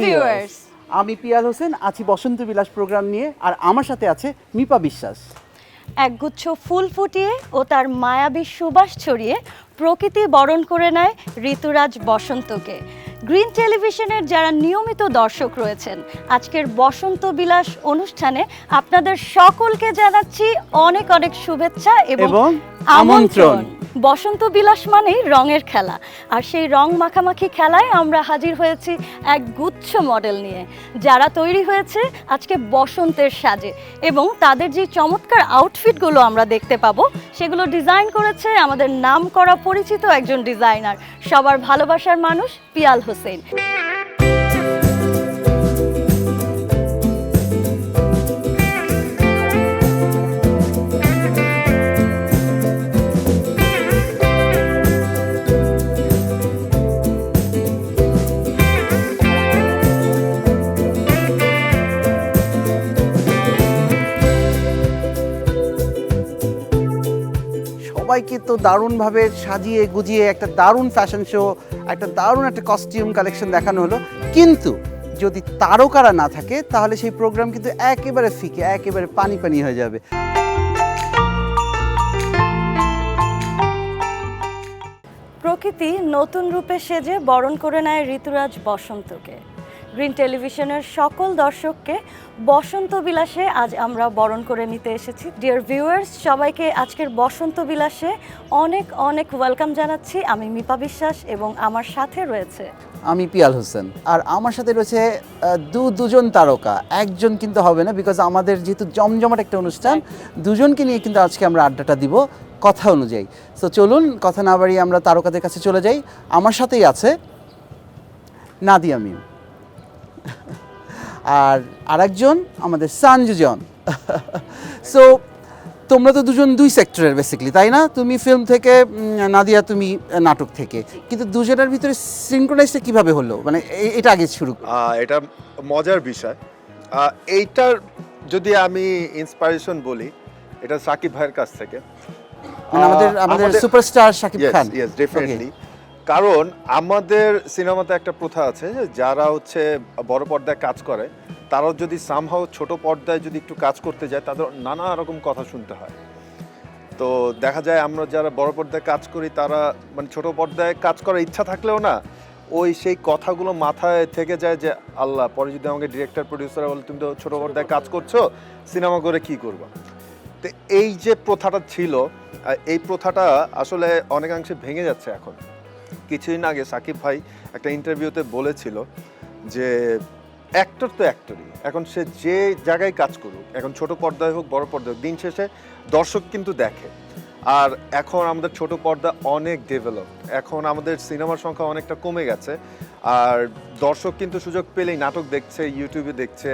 Viewers, আমি পিয়াল হোসেন আছি বসন্ত বিলাস programme নিয়ে, আর আমার সাথে আছে মিপা বিশ্বাস। একগুচ্ছ ফুল ফুটিয়ে ও তার মায়াবী সুবাস ছড়িয়ে প্রকৃতি বরণ করে নেয় ঋতুরাজ বসন্তকে। গ্রিন টেলিভিশনের যারা নিয়মিত দর্শক রয়েছেন, আজকের বসন্ত বিলাস অনুষ্ঠানে আপনাদের সকলকে জানাচ্ছি অনেক অনেক শুভেচ্ছা এবং আমন্ত্রণ। বসন্ত বিলাস মানেই রঙের খেলা, আর সেই রং মাখামাখি খেলায় আমরা হাজির হয়েছি এক গুচ্ছ মডেল নিয়ে, যারা তৈরি হয়েছে আজকে বসন্তের সাজে, এবং তাদের যে চমৎকার আউটফিটগুলো আমরা দেখতে পাবো সেগুলো ডিজাইন করেছে আমাদের নামকরা পরিচিত একজন ডিজাইনার, সবার ভালোবাসার মানুষ পিয়াল হোসেন। সবাইকে তো দারুণভাবে সাজিয়ে গুজিয়ে একটা দারুণ ফ্যাশন শো, একটা দারুণ একটা কস্টিউম কালেকশন দেখানো হলো, কিন্তু যদি তারকারা না থাকে তাহলে সেই প্রোগ্রাম কিন্তু একেবারে ফিকে, একেবারে পানি পানি হয়ে যাবে। প্রকৃতি নতুন রূপে সেজে বরণ করে নেয় ঋতুরাজ বসন্তকে। গ্রিন টেলিভিশনের সকল দর্শককে বসন্ত বিলাসে আজ আমরা বরণ করে নিতে এসেছি। ডিয়ার ভিউয়ার্স, সবাইকে আজকের বসন্ত বিলাসে অনেক অনেক ওয়েলকাম জানাচ্ছি। আমি মিপা বিশ্বাস এবং আমার সাথে রয়েছে আমি পিয়াল হোসেন, আর আমার সাথে রয়েছে দুজন তারকা। একজন কিন্তু হবে না, বিকজ আমাদের যেহেতু জমজমাট একটা অনুষ্ঠান, দুজনকে নিয়ে কিন্তু আজকে আমরা আড্ডাটা দিব কথা অনুযায়ী। সো চলুন কথা না বাড়িয়ে আমরা তারকাদের কাছে চলে যাই। আমার সাথেই আছে নাদিয়া মিম, আর আরেকজন আমাদের সানজুজন। সো তোমরা তো দুই সেক্টরের বেসিক্যালি, তাই না? তুমি ফিল্ম থেকে, নাদিয়া তুমি নাটক থেকে, কিন্তু দুজনের ভিতরে সিনক্রোনাইজটা কিভাবে হলো? মানে এটা আগে শুরু। এটা মজার বিষয়। এইটার যদি আমি ইন্সপিরেশন বলি, এটা সাকিব ভাইয়ের কাছ থেকে। মানে আমাদের superstar Shakib Khan. Yes, definitely. কারণ আমাদের সিনেমাতে একটা প্রথা আছে যে যারা হচ্ছে বড় পর্দায় কাজ করে, তারাও যদি সামহাও ছোট পর্দায় যদি একটু কাজ করতে যায়, তাদের নানা রকম কথা শুনতে হয়। তো দেখা যায় আমরা যারা বড় পর্দায় কাজ করি, তারা মানে ছোট পর্দায় কাজ করার ইচ্ছা থাকলেও না, সেই কথাগুলো মাথায় থেকে যায় যে আল্লাহ, পরে যদি আমাকে ডিরেক্টর প্রডিউসার বলে তুমি তো ছোট পর্দায় কাজ করছো, সিনেমা করে কি করবা। তো এই যে প্রথাটা ছিল, এই প্রথাটা আসলে অনেকাংশে ভেঙে যাচ্ছে এখন। কিছুদিন আগে সাকিব ভাই একটা ইন্টারভিউতে বলেছিল যে অ্যাক্টর তো অ্যাক্টরই, এখন সে যে জায়গায় কাজ করুক, এখন ছোট পর্দায় হোক বড় পর্দায় হোক, দিন শেষে দর্শক কিন্তু দেখে। আর এখন আমাদের ছোট পর্দা অনেক ডেভেলপ, এখন আমাদের সিনেমার সংখ্যা অনেকটা কমে গেছে, আর দর্শক কিন্তু সুযোগ পেলেই নাটক দেখছে, ইউটিউবে দেখছে।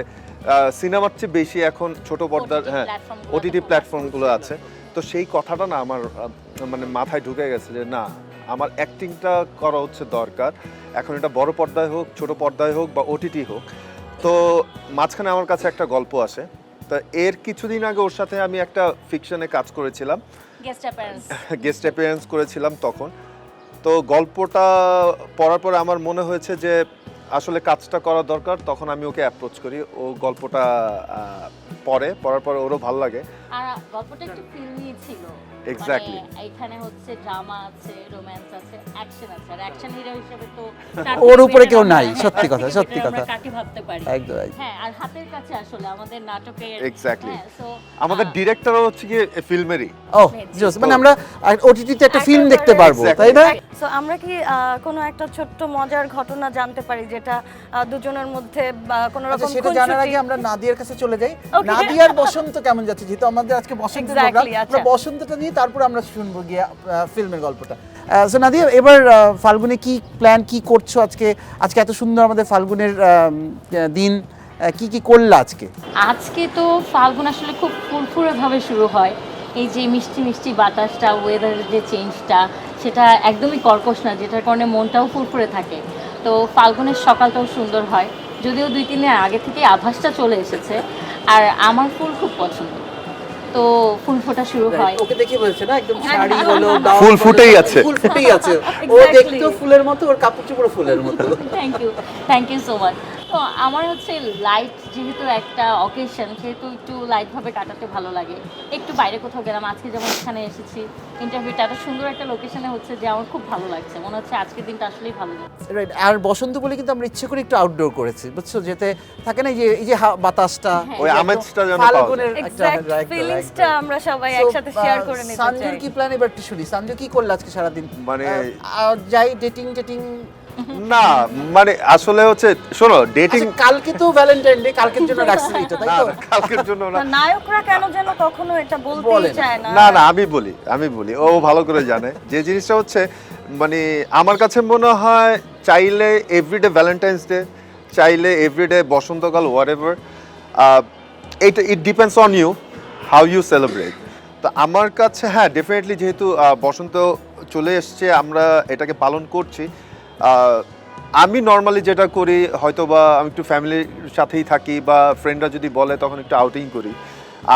সিনেমার চেয়ে বেশি এখন ছোট পর্দার ওটিটি প্ল্যাটফর্মগুলো আছে। তো সেই কথাটা না আমার মানে মাথায় ঢুকে গেছে যে না, আমার অ্যাক্টিংটা করা হচ্ছে দরকার, এখন এটা বড় পর্দায় হোক, ছোট পর্দায় হোক বা ওটিটি হোক। তো মাঝখানে আমার কাছে একটা গল্প আসে, তা এর কিছুদিন আগে ওর সাথে আমি একটা ফিকশনে কাজ করেছিলাম, গেস্ট অ্যাপিয়ারেন্স করেছিলাম তখন। তো গল্পটা পড়ার পরে আমার মনে হয়েছে যে আসলে কাজটা করা দরকার, তখন আমি ওকে অ্যাপ্রোচ করি। ও গল্পটা পড়ার পরে ওরও ভালো লাগে। আর গল্পটা একটু ফিল্মি ছিল। এক্স্যাক্টলি। এখানে হচ্ছে ড্রামা আছে, রোম্যান্স আছে, অ্যাকশন আছে। আর অ্যাকশন হিরো হিসেবে তো ওর উপরে কেউ নাই, সত্যি কথা, সত্যি কথা। আমরা কাটি ভাবতে পারি। একদম। হ্যাঁ, আর হাতের কাছে আসলে আমাদের নাটকের এক্স্যাক্টলি। সো আমাদের ডিরেক্টরও হচ্ছে কি ফিল্মেরই। মানে আমরা ওটিটিতে একটা ফিল্ম দেখতে পারবো, তাই না? সো আমরা কি কোনো একটা ছোট্ট মজার ঘটনা জানতে পারি যেটা দুজনের মধ্যে কোনো রকম সেটা জানার আগে আমরা নাদিয়ার কাছে চলে যাই। নাদিয়ার বসন্ত কেমন যাচ্ছে? যেহেতু আমাদের আজকে বসন্তের প্রোগ্রাম, আমরা বসন্তটা নিয়ে তারপর আমরা শুনবো গিয়ে ফিল্মের গল্পটা। সো নাদিয়া, এবার ফাল্গুনে কি প্ল্যান, কি করছো আজকে? এত সুন্দর আমাদের ফাল্গুনের দিন, কি করলা আজকে? আজকে তো ফাল্গুন আসলে খুব ফুরফুরে ভাবে শুরু হয়। এই যে মিষ্টি মিষ্টি বাতাসটা, ওয়েদারের যে চেঞ্জটা, সেটা একদমই কর্কশ না, যেটার কারণে মনটাও ফুরফুরে থাকে। তো ফাল্গুনের সকালটাও সুন্দর হয়, যদিও 2-3 দিন আগে থেকে আভাসটা চলে এসেছে। আর আমার ফুল খুব পছন্দ। তো ফুল ফোটা শুরু হয়। ওকে দেখে বলছে না একদম শাড়ি হ্যাঁ। হলো ফুল ফুটেই আছে। ফুল ফুটেই আছে ও Exactly. দেখতেও ফুলের মতো, ওর কাপড় চোপড় ফুলের মতো। Thank you so much. তো আমার হচ্ছে লাইট যেহেতু একটা অকেশন, সেহেতু একটু লাইটভাবে কাটাতে ভালো লাগে। একটু বাইরে কোথাও গেলাম, আজকে যেমন এখানে এসেছি ইন্টারভিউটা এত সুন্দর একটা লোকেশনে হচ্ছে যে আমার খুব ভালো লাগছে, মনে হচ্ছে আজকের দিনটা আসলেই ভালো যাচ্ছে। রাইট। আর বসন্ত বলে কিন্তু আমরা ইচ্ছে করে একটু আউটডোর করেছি, বুঝছো, যেতে থাকে না এই যে বাতাসটা, হ্যাঁ। ওই এই যে একদম আমেজটা যেন পাওয়া যায়। ফাল্গুনের একটা এক্সাক্ট একদম, ফিলিংসটা একদম। আমরা সবাই So, একসাথে শেয়ার করে নিতে সঞ্জুর চাই। কি প্ল্যান এবার একটু শুনি। সঞ্জু কি করলো আজকে সারাদিন? মানে যাই ডেটিং না মানে আসলে হচ্ছে শোনো ডেটিং কালকে তো ভ্যালেন্টাইন ডে, কালকের জন্য রাখছি এটা, তাই না তো? না, কালকের জন্য না তা নায়করা কেন যেন কখনো এটা বলে বলতেই না। চায় না। না না আমি বলি ও ভালো করে জানে যে জিনিসটা হচ্ছে মানে আমার কাছে মনে হয় চাইলে এভরিডে ভ্যালেন্টাইন্স ডে, চাইলে এভরিডে বসন্তকাল হোয়াটএভার, এটা it depends on you how you celebrate. তো আমার কাছে হ্যাঁ ডেফিনেটলি যেহেতু বসন্ত চলে এসছে আমরা এটাকে পালন করছি। আমি নর্মালি যেটা করি হয়তো বা আমি একটু ফ্যামিলির সাথেই থাকি বা ফ্রেন্ডরা যদি বলে তখন একটু আউটিং করি,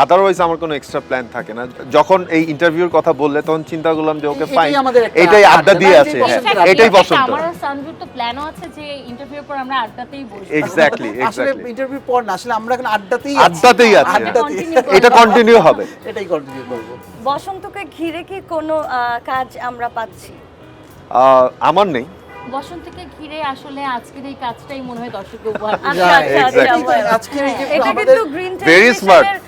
আদারওয়াইজ আমার কোনো এক্সট্রা প্ল্যান থাকে না। যখন এই ইন্টারভিউর কথা বললে তখন চিন্তা করলাম যে ওকে ফাইন, এটাই আমাদের একটা এটাই আড্ডা আড্ডা, দিয়ে না, আছে, এটাই হ্যাঁ, বসন্ত। এটাই বসন্ত। আমার আর সানজুর তো প্ল্যানও আছে যে ইন্টারভিউর পর আমরা আড্ডাতেই বসবো। এক্স্যাক্টলি আসলে ইন্টারভিউ পর না, আসলে আমরা এখন আড্ডাতেই আড্ডাতেই আছে, আড্ডাতেই এটা কন্টিনিউ হবে। এটাই কন্টিনিউ করব। বসন্তকে ঘিরে কি কোনো কাজ আমরা পাচ্ছি? আমার নেই। বসন্তকে ঘিরে আসলে আজকের এই কাজটাই মনে হয় দর্শককে উপহার দিতে আচ্ছা, হবে। আচ্ছা, আচ্ছা, Exactly. well, আজকের এই যে এটা আমাদের কিন্তু গ্রিন Very smart. টেলিভিশনের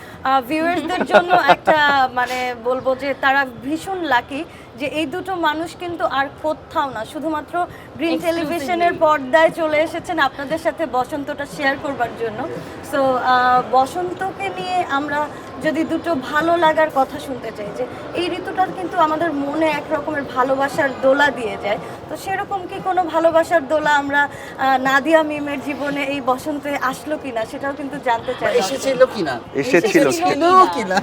ভিউয়ার্সদের জন্য একটা মানে বলবো যে তারা ভীষণ লাকি যে এই দুটো মানুষ কিন্তু আর কোথাও না, শুধুমাত্র গ্রিন Exclusively. টেলিভিশনের পর্দায় চলে এসেছেন আপনাদের সাথে বসন্তটা শেয়ার করবার জন্য। সো বসন্তকে নিয়ে আমরা যদি দুটো ভালো লাগার কথা শুনতে চাই, যে এই ঋতুটা কিন্তু আমাদের মনে এক রকমের ভালোবাসার দোলা দিয়ে যায়, তো সেরকম কি কোনো ভালোবাসার দোলা আমরা নাদিয়া মিমের জীবনে এই বসন্তে আসলো কিনা সেটাও কিন্তু জানতে চাই। এসেছিল কিনা, এসেছিল ছিল কিনা।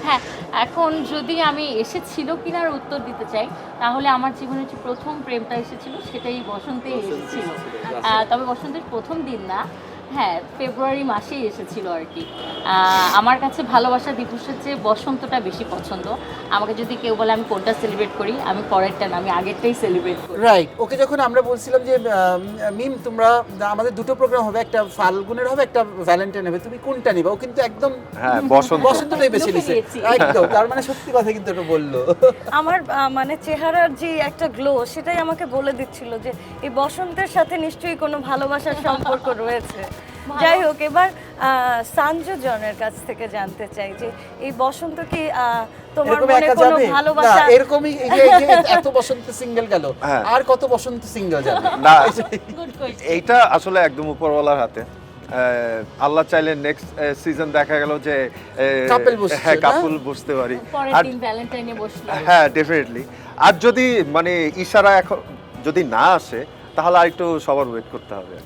হ্যাঁ, এখন যদি আমি এসেছিল কিনার উত্তর দিতে চাই, তাহলে আমার জীবনের যে প্রথম প্রেমটা এসেছিল সেটাই বসন্তেই এসেছিল। তবে বসন্তের প্রথম দিন না, হ্যাঁ ফেব্রুয়ারি মাসেই এসেছিল আর কি। আমার কাছে ভালোবাসা দিবসের চেয়ে বসন্তটা বেশি পছন্দ। আমাকে যদি কেউ বলে আমি কোনটা সেলিব্রেট করি, আমি পরেরটা না, আমি আগেরটাই সেলিব্রেট করি। রাইট। ওকে যখন আমরা বলছিলাম যে মিম তোমরা আমাদের দুটো প্রোগ্রাম হবে, একটা ফাল্গুনের হবে একটা ভ্যালেন্টাইন হবে, তুমি কোনটা নিবা, ও কিন্তু একদম হ্যাঁ বসন্ত। বসন্তটাই বেছে লুকিয়ে নিছে দিয়েছি। একদম। তার মানে সত্যি কথা কিন্তু এটা বললো। আমার মানে চেহারার যে একটা গ্লো সেটাই আমাকে বলে দিচ্ছিল যে এই বসন্তের সাথে নিশ্চয়ই কোনো ভালোবাসার সম্পর্ক রয়েছে। যাই হোক, এবার সানজু জনের কাছ থেকে জানতে চাই যে এই বসন্ত কি তোমার এরকম মনে একা কোনো যাবে ভালোবাসা? না, এরকমই এই যে এত বসন্ত সিঙ্গেল গেল, হ্যাঁ। আর কত বসন্ত সিঙ্গেল যাবে? না গুড কোয়েশ্চেন। এইটা আসলে একদম উপরওয়ালার হাতে। আল্লাহ চাইলে নেক্সট সিজন দেখা গেল যে Couple বসছে, হ্যাঁ না? কাপল বসতে পারি। পরের আর দিন ভ্যালেন্টাইনে বসলো। হ্যাঁ ডেফিনেটলি। আর যদি মানে ইশারা এখন যদি না আসে তাহলে আর একটু সবার ওয়েট করতে হবে।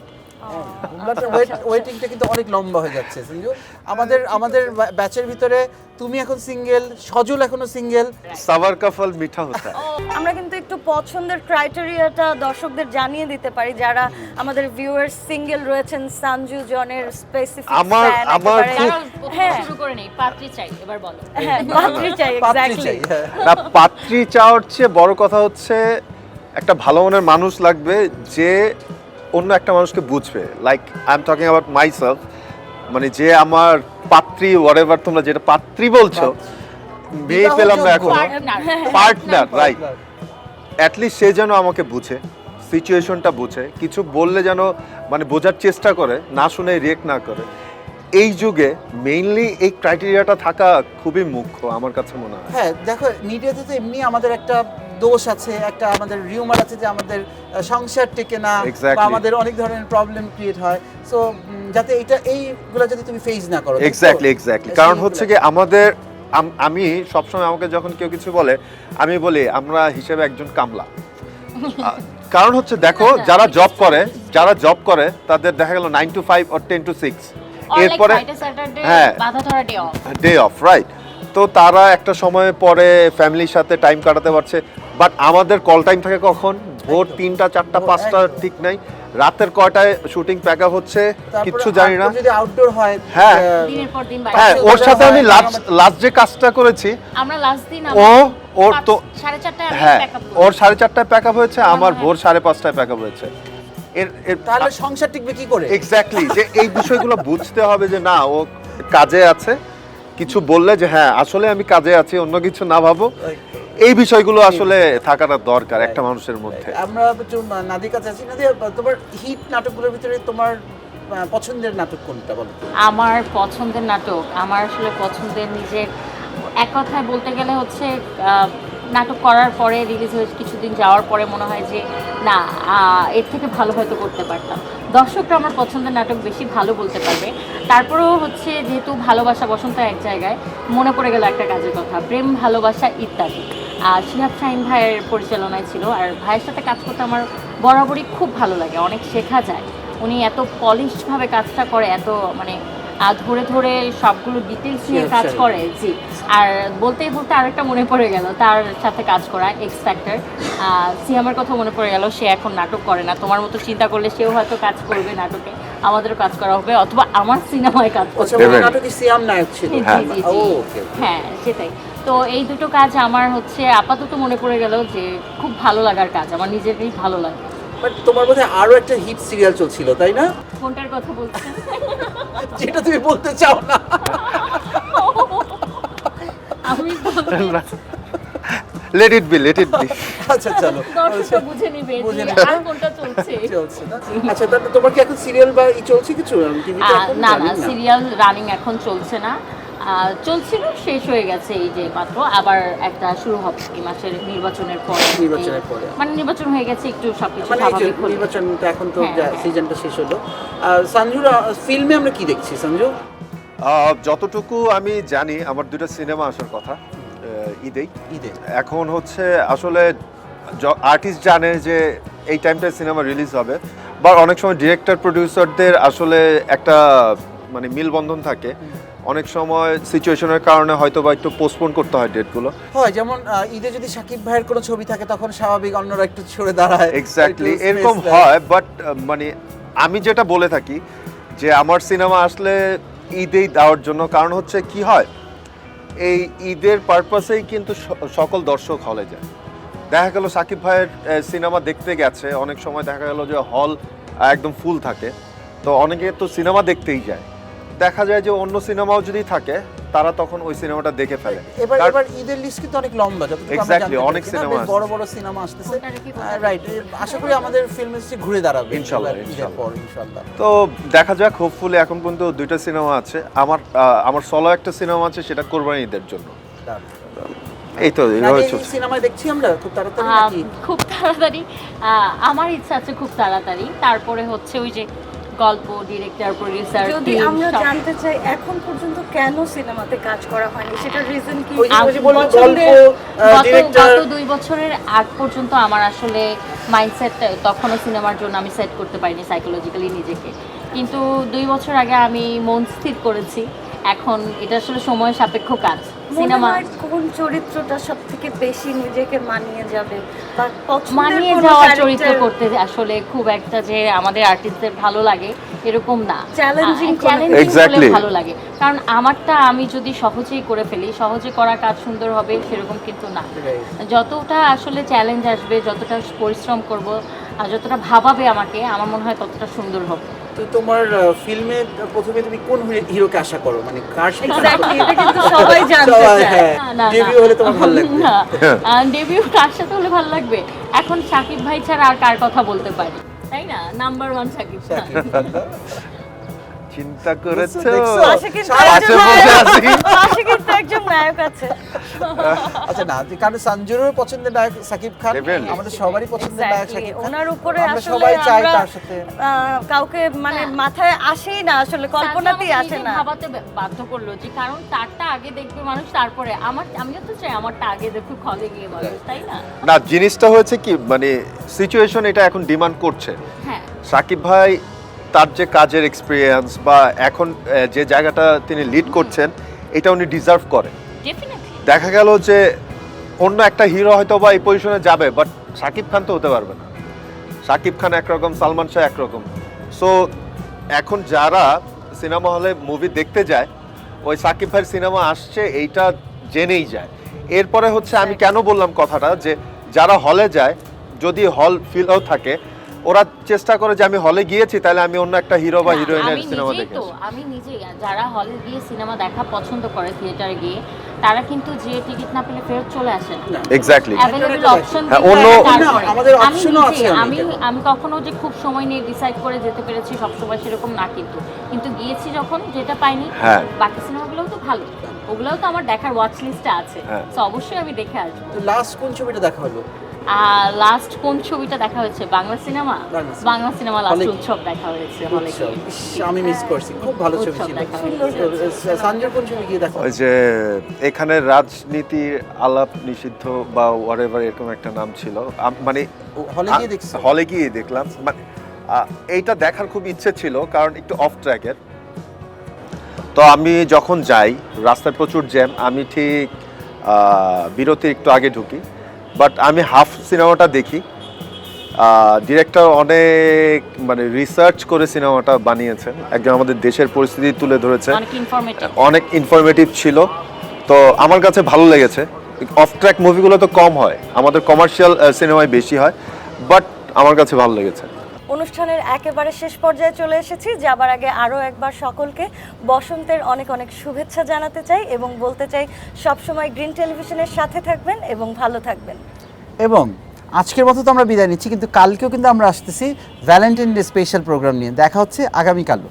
ওয়েটিংটা কিন্তু অনেক লম্বা হয়ে যাচ্ছে সঞ্জু। আমাদের ব্যাচের ভিতরে তুমি এখন সিঙ্গেল, সজল এখনো সিঙ্গেল। সাবার কাফল মিঠা হতা হ্যায়। আমরা কিন্তু একটু পছন্দের ক্রাইটেরিয়াটা দর্শকদের জানিয়ে দিতে পারি যারা আমাদের ভিউয়ার্স সিঙ্গেল রয়েছেন। সানজু জনের স্পেসিফিক আমার খুব- কারণ প্রথম হ্যাঁ। শুরু করে নেই, পাত্রী চাই, এবার বলো। হ্যাঁ পাত্রী চাই, পাত্রী এক্স্যাক্টলি। চাই, হ্যাঁ। না পাত্রী চাওয়ার চেয়ে বড় কথা হচ্ছে একটা ভালো মনের মানুষ লাগবে যে অন্য একটা মানুষকে বুঝবে। Like I am talking about my self, মানে যে আমার পাত্রী হোয়াটএভার তোমরা যেটা পাত্রী বলছো, মেয়ে পেলাম না এখনো, পার্টনার রাইট, অ্যাটলিস্ট সে যেন আমাকে বুঝে, সিচুয়েশনটা বুঝে, কিছু বললে যেন মানে বোঝার চেষ্টা করে, না শুনে রিয়েক্ট না করে। এই যুগে মেইনলি এই ক্রাইটেরিয়াটা থাকা খুবই মুখ্য আমার কাছে মনে হয়। হ্যাঁ দেখো, মিডিয়াতে তো এমনি আমাদের একটা দোষ আছে, একটা আমাদের রিউমার আছে যে আমাদের সংসার টেকে না, বা Exactly. আমাদের অনেক ধরনের প্রবলেম ক্রিয়েট হয়। সো যাতে এইগুলো যদি তুমি ফেস না করো। এক্স্যাক্টলি কারণ হচ্ছে কি আমাদের আমি সবসময় আমাকে যখন কেউ কিছু বলে আমি বলি আমরা হিসেবে একজন কামলা। কারণ হচ্ছে দেখো যারা জব করে তাদের দেখা গেল 9 to 5 or 10 to 6, এরপরে হ্যাঁ বাধা ধরা day of. Day of right. তো তারা একটা সময় পরে ফ্যামিলির সাথে টাইম কাটাতে পারছে, বাট আমাদের কল টাইম থাকে কখন ভোর 3টা 4টা 5টা ঠিক নাই, রাতের কয়টায় শুটিং প্যাক আপ হচ্ছে তারপরে কিচ্ছু জানি না। outdoor যদি আউটডোর হয় হ্যাঁ। দিনের পর দিন হ্যাঁ, বাইরে ওর সাথে আমি হয়, লাস্ট যে কাজটা করেছি, আমরা লাস্ট দিন ওর তো 4:30টায় আমি হ্যাঁ, প্যাক আপ ওর 4:30টায় প্যাক আপ হয়েছে, আমার হ্যাঁ। ভোর 5:30টায় প্যাক আপ হয়েছে। এর তাহলে সংসার টিকবে কি করে? এক্স্যাক্টলি, যে এই বিষয়গুলো বুঝতে হবে যে না, ও কাজে আছে, কিছু বললে যে হ্যাঁ আসলে আমি কাজে আছি, অন্য কিছু না ভাবো, এই বিষয়গুলো আসলে থাকাটা দরকার একটা মানুষের মধ্যে। আমরা একটু নাদির কাছে আছি। নাদিয়া, তোমার হিট নাটকগুলোর ভিতরে তোমার পছন্দের নাটক কোনটা বলো? আমার পছন্দের নাটক, আমার আসলে পছন্দের নিজের, এক কথায় বলতে গেলে হচ্ছে নাটক করার পরে রিলিজ হয়ে কিছুদিন যাওয়ার পরে মনে হয় যে না, এর থেকে ভালো হয়তো করতে পারতাম। দর্শকরা আমার পছন্দের নাটক বেশি ভালো বলতে পারবে। তারপরেও হচ্ছে যেহেতু ভালোবাসা বসন্ত এক জায়গায়, মনে পড়ে গেল একটা কাজের কথা, প্রেম ভালোবাসা ইত্যাদি। শিহাব শাহিন ভাইয়ের পরিচালনায় ছিল, আর ভাইয়ের সাথে কাজ করতে আমার বরাবরই খুব ভালো লাগে, অনেক শেখা যায়। উনি এত পলিশডভাবে কাজটা করে, এত মানে ধরে ধরে সবগুলো ডিটেলস নিয়ে কাজ করে। জি, আর বলতেই বলতে আরেকটা মনে পড়ে গেল, তার সাথে কাজ করা এক্স ফ্যাক্টর সিয়ামের কথা মনে পড়ে গেল। সে এখন নাটক করে না, তোমার মতো চিন্তা করলে সেও হয়তো কাজ করবে নাটকে, আমাদেরও কাজ করা হবে, অথবা আমার সিনেমায় কাজ করবে। ওই নাটকে সিয়াম নায়ক ছিল। জি, জি, জি। ও, ওকে। হ্যাঁ, সেটাই। তো এই দুটো কাজ আমার হচ্ছে আপাতত মনে পড়ে গেল যে খুব ভালো লাগার কাজ, আমার নিজেরই ভালো লাগে। বাট তোমার মধ্যে আরো একটা হিট সিরিয়াল চলছিল, তাই না? কোনটার কথা বলছেন? যেটা তুমি বলতে চাও না। আমি লেট ইট বি। আচ্ছা, চলো। দর্শকরা বুঝে নিবে বুঝে যে নেবে। আর কোনটা চলছে। চলছে না? আচ্ছা, তাহলে তোমার কি এখন সিরিয়াল বা চলছে কিছু টিভিতে? না না, সিরিয়াল রানিং এখন চলছে না। চলছিল, শেষ হয়ে গেছে এই যে মাত্র, আবার একটা শুরু হবে এই মাসের নির্বাচনের পরে। নির্বাচনের পরে। মানে নির্বাচন হয়ে গেছে, একটু সবকিছু মানে এই যে স্বাভাবিক হলো। নির্বাচনটা এখন তো হ্যাঁ, হ্যাঁ। সিজনটা শেষ হলো। সঞ্জুর ফিল্মে আমরা কি দেখছি সঞ্জু? যতটুকু আমি জানি, আমার দুটো সিনেমা আসার কথা ঈদেই। ঈদে এখন হচ্ছে আসলে আর্টিস্ট জানে যে এই টাইমটায় সিনেমা রিলিজ হবে, বা অনেক সময় ডিরেক্টর প্রডিউসারদের আসলে একটা মানে মিলবন্ধন থাকে, অনেক সময় সিচুয়েশনের কারণে হয়তো বা একটু পোস্টপোন করতে হয় ডেটগুলো। হয়, যেমন ঈদে যদি সাকিব ভাইয়ের কোনো ছবি থাকে তখন স্বাভাবিক অন্যরা একটু সরে দাঁড়ায়। এক্স্যাক্টলি, একটু এরকম space হয়। বাট মানে আমি যেটা বলে থাকি যে আমার সিনেমা আসলে ঈদেই দেওয়ার জন্য, কারণ হচ্ছে কি হয়, এই ঈদের পারপাসেই কিন্তু সকল দর্শক হলে যায়। দেখা গেল সাকিব ভাইয়ের সিনেমা দেখতে গেছে, অনেক সময় দেখা গেল যে হল একদম ফুল থাকে, তো অনেকে তো সিনেমা দেখতেই যায়। দেখা যায় যে অন্য সিনেমাও যদি থাকে, তারা তখন ওই সিনেমাটা দেখে ফেলে। এবার ঈদের লিস্ট কিন্তু অনেক লম্বা, যতটুকু আমরা Exactly, জানতে অনেক পেরেছি, সিনেমা বেশ বড় বড় সিনেমা আসতেছে। কোনটার কি বলতে রাইট, আশা করি আমাদের ফিল্ম ইন্ডাস্ট্রি ঘুরে দাঁড়াবে ইনশাআল্লাহ, ঈদের ইনশাআল্লাহ। পর ইনশাআল্লাহ। তো দেখা যাক, হোপফুলি এখন পর্যন্ত দুইটা সিনেমা আছে। আমার সলো একটা সিনেমা আছে, সেটা কোরবানি ঈদের জন্য। এই তো এইভাবে এই চলছে। সিনেমায় দেখছি আমরা খুব তাড়াতাড়ি নাকি? খুব তাড়াতাড়ি, আমার ইচ্ছা আছে খুব তাড়াতাড়ি। তারপরে হচ্ছে ওই যে গল্প, ডিরেক্টর, প্রোডিউসার, যদি আমরা জানতে চাই এখন পর্যন্ত কেন সিনেমাতে কাজ করা হয়নি, সেটার রিজন কি? ওই যে বললাম, গল্প, ডিরেক্টর। গত 2 বছরের আগ পর্যন্ত আমার আসলে মাইন্ডসেট, তখনও সিনেমার জন্য আমি সেট করতে পারিনি সাইকোলজিক্যালি নিজেকে, কিন্তু 2 বছর আগে আমি মন স্থির করেছি। এখন এটা আসলে সময় সাপেক্ষ কাজ। সিনেমা কোন চরিত্রটা সবথেকে বেশি নিজেকে মানিয়ে যাবে বা পছন্দের মানিয়ে কোনো যাওয়ার character? চরিত্র করতে আসলে খুব একটা যে আমাদের আর্টিস্টদের ভালো লাগে এরকম না, Challenging কোনো- চ্যালেঞ্জিং হলে Exactly. ভালো লাগে। কারণ আমারটা আমি যদি সহজেই করে ফেলি, সহজে করা কাজ সুন্দর হবে সেরকম কিন্তু না। যতটা আসলে চ্যালেঞ্জ আসবে, যতটা পরিশ্রম করব, আর যতটা ভাবাবে আমাকে, আমার মনে হয় ততটা সুন্দর হবে। তো তোমার ফিল্মে প্রথমে তুমি কোন হিরোকে আশা করো, মানে কার সাথে? Exactly, এটা কিন্তু সবাই জানতে সবাই, চায়। হ্যাঁ। না, না, ডেবিউ হলে তোমার ভালো লাগবে? না, ডেবিউ কার সাথে হলে ভালো লাগবে? এখন সাকিব ভাই ছাড়া আর কার কথা বলতে পারি, তাই না? নাম্বার 1 সাকিব খান। চিন্তা করেছো? দেখছো? পাশে কিন্তু সারা একজন বসে নায়ক- আছি। পাশে কিন্তু একজন নায়ক আছে। আচ্ছা, না, কারণ সঞ্জুরও পছন্দের নায়ক সাকিব খান, দেবেন। আমাদের সবারই পছন্দের নায়ক Exactly, সাকিব খান। ওনার উপরে আমরা আসলে সবাই চাই আমরা, তার সাথে। কাউকে মানে মাথায় আসেই না, আসলে কল্পনাতেই তাকে আসে আমাকে না। নিজে ভাবাতে বাধ্য করলো যে কারণ তারটা আগে দেখবে মানুষ, তারপরে আমিও তো চাই আমারটা আগে দেখুক হলে গিয়ে মানুষ, তাই না? না, জিনিসটা হয়েছে কি, মানে সিচুয়েশন এটা এখন ডিমান্ড করছে। হ্যাঁ, সাকিব ভাই তার যে কাজের এক্সপিরিয়েন্স বা এখন যে জায়গাটা তিনি লিড করছেন, এটা উনি ডিজার্ভ করেন। ডেফিনেটলি। দেখা গেল যে অন্য একটা হিরো হয়তো বা এই পজিশনে যাবে, বাট সাকিব খান তো হতে পারবে না। শাকিব খান একরকম, সালমান শাহ একরকম। সো এখন যারা সিনেমা হলে মুভি দেখতে যায়, ওই শাকিব ভাইয়ের সিনেমা আসছে এইটা জেনেই যায়। এরপরে হচ্ছে আমি কেন বললাম কথাটা, যে যারা হলে যায় যদি হল ফিলও থাকে, ওরা চেষ্টা করে যে আমি হলে গিয়েছি তাহলে আমি অন্য একটা হিরো বা হিরোইনের সিনেমা দেখে আসি। আমি নিজেই, যারা হলে গিয়ে সিনেমা দেখা পছন্দ করে থিয়েটারে গিয়ে, তারা কিন্তু যে টিকিট না পেলে ফেরত চলে আসে না। এক্স্যাক্টলি। অ্যাভেলেবল অপশন হ্যাঁ, আমাদের অপশনও আছে আমি আমি কখনো যে খুব সময় নিয়ে ডিসাইড করে যেতে পেরেছি সবসময় সেরকম না, কিন্তু গিয়েছি যখন যেটা পাইনি, হ্যাঁ। বাকি সিনেমাগুলোও তো ভালো, ওগুলোও তো আমার দেখার ওয়াচ লিস্টে আছে, হ্যাঁ। তো অবশ্যই আমি দেখে আসবো। লাস্ট কোন ছবিটা দেখা হলো? লাস্ট কোন ছবিটা দেখা হয়েছে? বাংলা সিনেমা লাস্ট হলে- উৎসব দেখা হয়েছে হলে উৎসব। গিয়ে। ইস, আমি মিস করছি, খুব ভালো ছবি উৎসব ছিল। দেখা সুন্দর হয়েছে। সঞ্জয় কোন ছবি গিয়ে দেখা ওই যে এখানে রাজনীতির আলাপ নিষিদ্ধ বা ওয়ারেভার এরকম একটা নাম ছিল, মানে হলে গিয়ে দেখছো? হলে গিয়ে দেখলাম। মানে এইটা দেখার খুব ইচ্ছে ছিল, কারণ একটু অফ ট্র্যাকের। তো আমি যখন যাই রাস্তায় প্রচুর জ্যাম, আমি ঠিক বিরতির একটু আগে ঢুকি, বাট আমি হাফ সিনেমাটা দেখি। ডিরেক্টর অনেক মানে রিসার্চ করে সিনেমাটা বানিয়েছেন, একজন আমাদের দেশের পরিস্থিতি তুলে ধরেছে, অনেক ইনফরমেটিভ ছিল। তো আমার কাছে ভালো লেগেছে। অফ ট্র্যাক মুভিগুলো তো কম হয়, আমাদের কমার্শিয়াল সিনেমায় বেশি হয়, বাট আমার কাছে ভালো লেগেছে। অনুষ্ঠানের একেবারে শেষ পর্যায়ে চলে এসেছি। যাবার আগে আরও একবার সকলকে বসন্তের অনেক অনেক শুভেচ্ছা জানাতে চাই এবং বলতে চাই সবসময় গ্রিন টেলিভিশনের সাথে থাকবেন এবং ভালো থাকবেন। এবং আজকের মতো তো আমরা বিদায় নিচ্ছি, কিন্তু কালকেও কিন্তু আমরা আসতেছি ভ্যালেন্টাইন ডে স্পেশাল প্রোগ্রাম নিয়ে। দেখা হচ্ছে আগামীকালও।